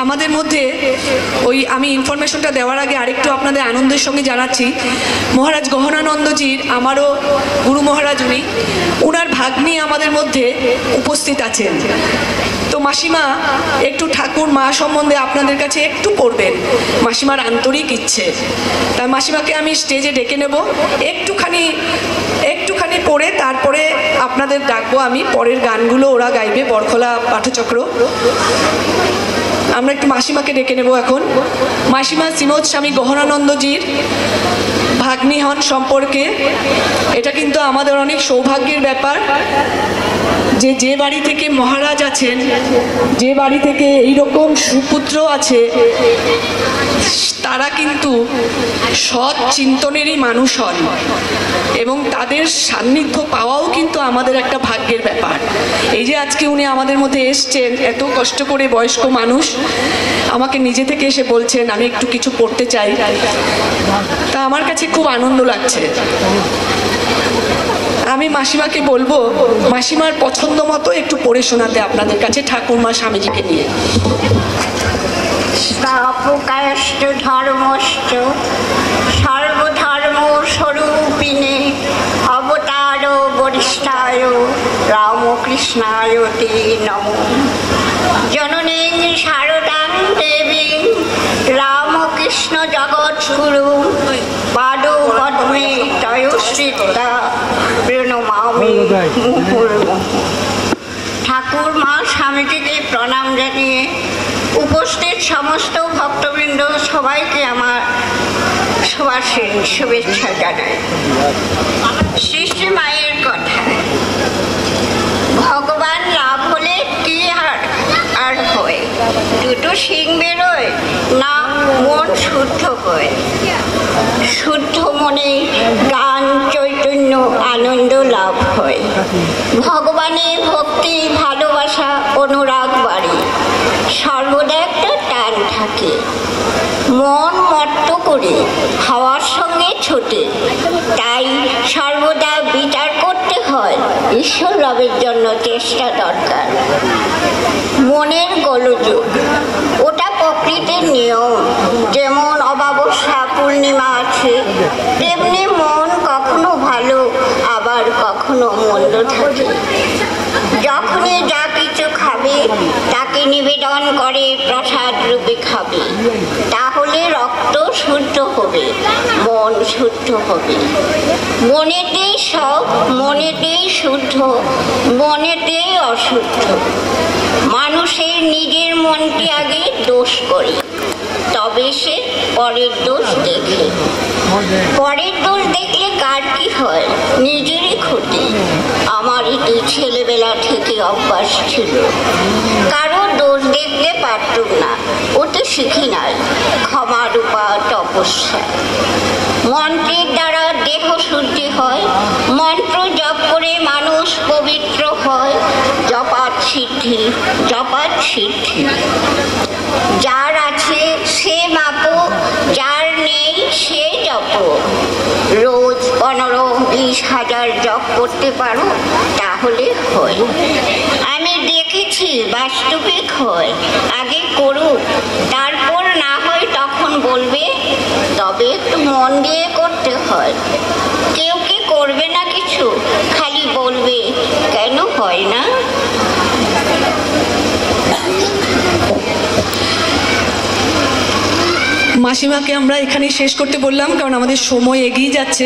আমাদের মধ্যে ওই আমি ইনফরমেশনটা দেওয়ার আগে আরেকটু আপনাদের আনন্দের সঙ্গে জানাচ্ছি, মহারাজ গহনানন্দজির আমারও গুরু মহারাজ উনি, উনার ভাগ্নি আমাদের মধ্যে উপস্থিত আছেন। তো মাসিমা একটু ঠাকুর মা সম্বন্ধে আপনাদের কাছে একটু পড়বেন, মাসিমার আন্তরিক ইচ্ছে। তাই মাসিমাকে আমি স্টেজে ডেকে নেব, একটুখানি পড়ে তারপরে আপনাদের ডাকবো আমি। পরের গানগুলো ওরা গাইবে, বরখোলা পাঠচক্র। আমরা একটু মাসিমাকে ডেকে নেব এখন। মাসিমা শ্রীমৎ স্বামী গহনানন্দজির ভাগ্নি হন সম্পর্কে। এটা কিন্তু আমাদের অনেক সৌভাগ্যের ব্যাপার যে বাড়ি থেকে মহারাজ আছেন, যে বাড়ি থেকে এইরকম সুপুত্র আছে, তারা কিন্তু সৎ চিন্তনেরই মানুষ হন এবং তাদের সান্নিধ্য পাওয়াও কিন্তু আমাদের একটা ভাগ্যের ব্যাপার। এই যে আজকে উনি আমাদের মধ্যে এসছেন, এত কষ্ট করে, বয়স্ক মানুষ, আমাকে নিজে থেকে এসে বলছেন আমি একটু কিছু পড়তে চাই, তা আমার কাছে খুব আনন্দ লাগছে। আমি মাসিমাকে বলবো মাসিমার পছন্দ মতো একটু পড়ে শোনাতে আপনাদের কাছে ঠাকুরমা স্বামীজিকে নিয়ে। স্থাপকায়শ্চ ধর্মশ্চ সর্বধর্ম স্বরূপিণে অবতার বরিষ্ঠায় রামকৃষ্ণায় তে নমো। জননী শারদাং দেবী রামকৃষ্ণ জগৎগুরু পাদ পদ্মে তয়োশ্রিতা প্রণমামি মুহুর্মুহুঃ। ঠাকুর মা স্বামীজিকে প্রণাম জানিয়ে উপস্থিত সমস্ত ভক্তবৃন্দ সবাইকে আমার সুভাষিনী শুভেচ্ছা জানাই। সৃষ্টি মায়ের কথা, ভগবান লাভ হলে কি আর হয়? দুটো শিং বেরোয় না মন শুদ্ধ হয়? শুদ্ধ মনে গান চৈতন্য আনন্দ লাভ হয়। ভগবানের ভক্তি ভালোবাসা অনুরাগ বাড়ে, সর্বদা একটা টান থাকে। মন মত্ত করে হাওয়ার সঙ্গে ছোটে, তাই সর্বদা বিচার করতে হয়, ঈশ্বর লাভের জন্য চেষ্টা দরকার। মনের গোলযোগ ওটা প্রকৃতির নিয়ম। যেমন অমাবস্যা পূর্ণিমা আছে, তেমনি মন কখনো ভালো আবার কখনো মন্দ থাকে। যখনই যা কিছু খাবে তাকে নিবেদন করে প্রসাদ রূপে খাবে, তাহলে রক্ত শুদ্ধ হবে, মন শুদ্ধ হবে। মনেতেই সব, মনেতেই শুদ্ধ, মনেতেই অশুদ্ধ। মানুষের নিজের মনটি আগে দোষ করে, তবে সে পরের দোষ দেখে। পরের দোষ দেখলে কার কি হয়? নিজেরই ক্ষতি। আমার এটি ছেলেবেলা থেকে অভ্যাস ছিল, কারো দোষ দেখতে পারতুম না, ওতে শিখি নাই ক্ষমা রূপা তপস্যা। মন্ত্রের দ্বারা দেহ শুদ্ধি হয়, মন্ত্র জপ করে মানুষ পবিত্র হয়। জপাত সিদ্ধি, জপাত সিদ্ধি। যার আছে সে মাপো, যার নেই সে জপ। রোজ 15-20 হাজার জপ করতে পারো, তাহলে হয়। আমি দেখেছি বাস্তবিক হয়। আগে করুক, তারপর না হয় তখন বলবে, তবে একটু মন দিয়ে করতে হয়। কেউ কি করবে না কিছু, খালি বলবে কেন হয় না। মাসিমাকে আমরা এখানে শেষ করতে বললাম, কারণ আমাদের সময় এগিয়ে যাচ্ছে।